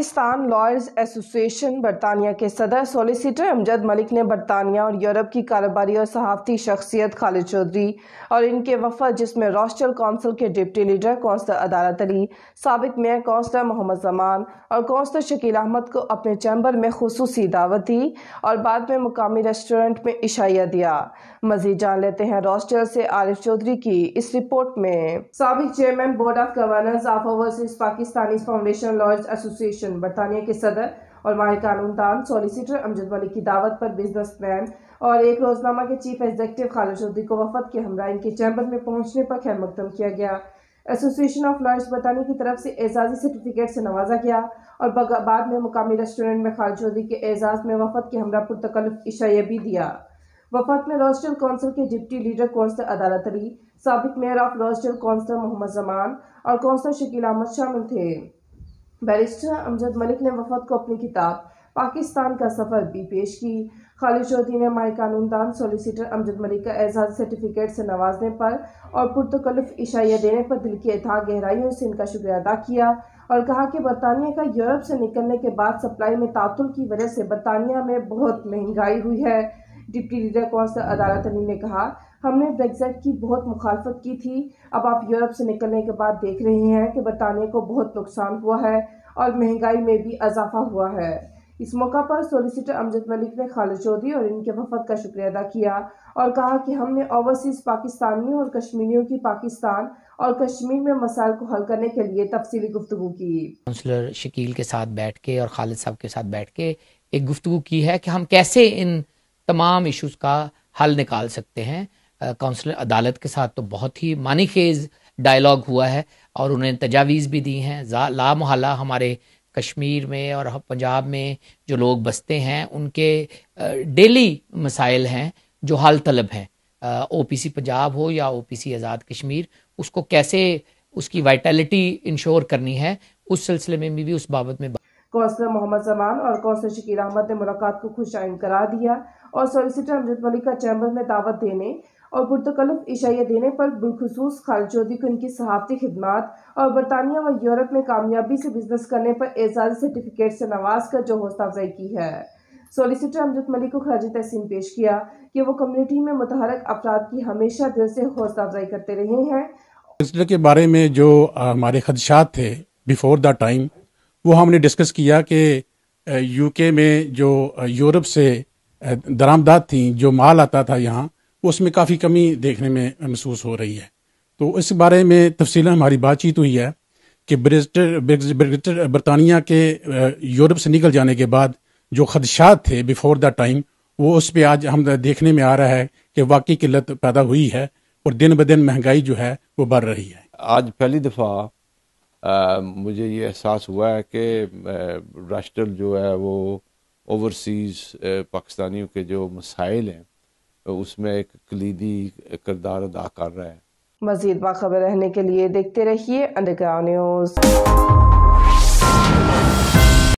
Pakistan lawyers ایسوسی ایشن برطانیہ کے صدر سولیسیٹر امجد ملک نے برطانیہ اور یورپ کی کاروباری اور صحافتی شخصیت خالد چودھری اور ان کے وفد جس میں راچڈیل کونسل کے ڈپٹی لیڈر کونسلر عدالت علی، سابق میئر کونسلر محمد زمان اور کونسلر شکیل احمد کو اپنے چیمبر میں خصوصی دعوت دی اور بعد میں مقامی ریسٹورنٹ میں عشائیہ دیا۔ مزید جان لیتے ہیں راچڈیل سے عارف چودھری کی اس رپورٹ میں۔ سابق chairman board of governance of overseas Pakistani foundation lawyers ایسوسی ایشن برطانیہ کے صدر اور ماہر قانون دان سولیسیٹر امجد ملک کی دعوت پر بزنس مین اور ایک روزنامہ کے چیف ایگزیکٹو خالد چودھری کو وفد کے ہمراہ ان کے چیمبر میں پہنچنے پر خیر مقدم کیا گیا۔ ایسوسی ایشن آف لائرز برطانیہ کی طرف سے اعزازی سرٹیفکیٹ سے نوازا گیا اور بعد میں مقامی ریسٹورنٹ میں خالد چودھری کے اعزاز میں وفد کے ہمراہ پرتکلف عشائیہ بھی دیا۔ وفد میں راچڈیل کونسل کے ڈپٹی لیڈر کونسلر عدالت علی، سابق measure of راچڈیل counsellor Muhammad Zaman اور کونسلر شکیل احمد شامل تھے۔ بیرسٹر امجد ملک نے وفد کو اپنی کتاب پاکستان کا سفر بھی پیش کی۔ خالد چودھری نے ماہر قانون دان سولیسیٹر امجد ملک کا اعزازی سرٹیفکیٹ سے نوازنے پر اور پرتکلف عشائیہ دینے پر دل کی اتھاہ گہرائیوں سے ان کا شکریہ ادا کیا اور کہا کہ برطانیہ کا یورپ سے نکلنے کے بعد سپلائی میں تعطل کی وجہ سے برطانیہ میں بہت مہنگائی ہوئی ہے۔ ڈپٹی لیڈر کونسلر عدالت علی نے کہا، ہم نے بریگزٹ کی بہت مخالفت کی تھی، اب آپ یورپ سے نکلنے کے بعد دیکھ رہے ہیں کہ برطانیہ کو بہت نقصان ہوا ہے اور مہنگائی میں بھی اضافہ ہوا ہے۔ اس موقع پر سولیسیٹر امجد ملک نے خالد چودھری اور ان کے وفد کا شکریہ ادا کیا اور کہا کہ ہم نے اوورسیز پاکستانیوں اور کشمیریوں کی پاکستان اور کشمیر میں مسائل کو حل کرنے کے لیے تفصیلی گفتگو کی۔ کونسلر شکیل کے ساتھ بیٹھ کے اور خالد صاحب کے ساتھ بیٹھ کے ایک گفتگو کی ہے کہ ہم کیسے ان تمام ایشوز کا حل نکال سکتے ہیں۔ کونسلر عدالت کے ساتھ تو بہت ہی معنی خیز ڈائلاگ ہوا ہے اور انہیں تجاویز بھی دی ہیں۔ لا محالہ ہمارے کشمیر میں اور پنجاب میں جو لوگ بستے ہیں ان کے ڈیلی مسائل ہیں جو حل طلب ہیں۔ او پی سی پنجاب ہو یا او پی سی آزاد کشمیر، اس کو کیسے اس کی وائٹیلٹی انشور کرنی ہے، اس سلسلے میں بھی اس بابت میں کونسلر محمد زمان اور کونسلر شکیل احمد نے ملاقات کو خوش آئند قرار دیا اور سولیسیٹر امجد ملک کا چیمبر میں دعوت دینے اور پرتکلف عشائیہ دینے پر بالخصوص خالد چودھری کو ان کی صحافتی خدمات اور برطانیہ و یورپ میں کامیابی سے بزنس کرنے پر اعزازی سرٹیفکیٹ سے نواز کر جو حوصلہ افزائی کی ہے۔ سولیسیٹر امجد ملک کو خراج تحسین پیش کیا کہ وہ کمیونٹی میں متحرک افراد کی ہمیشہ دل سے حوصلہ افزائی کرتے رہے ہیں۔ سلسلے کے بارے میں جو ہمارے خدشات تھے بیفور دا ٹائم، وہ ہم نے ڈسکس کیا کہ یو کے میں جو یورپ سے درآمدات تھیں، جو مال آتا تھا یہاں، اس میں کافی کمی دیکھنے میں محسوس ہو رہی ہے۔ تو اس بارے میں تفصیلاً ہماری بات چیت ہوئی ہے کہ برطانیہ کے یورپ سے نکل جانے کے بعد جو خدشات تھے بیفور دا ٹائم، وہ اس پہ آج ہم دیکھنے میں آ رہا ہے کہ واقعی قلت پیدا ہوئی ہے اور دن بدن مہنگائی جو ہے وہ بڑھ رہی ہے۔ آج پہلی دفعہ مجھے یہ احساس ہوا ہے کہ راچڈیل جو ہے وہ اوورسیز پاکستانیوں کے جو مسائل ہیں اس میں ایک کلیدی کردار ادا کر رہا ہے۔ مزید باخبر رہنے کے لیے دیکھتے رہیے انڈر گراؤنڈ نیوز۔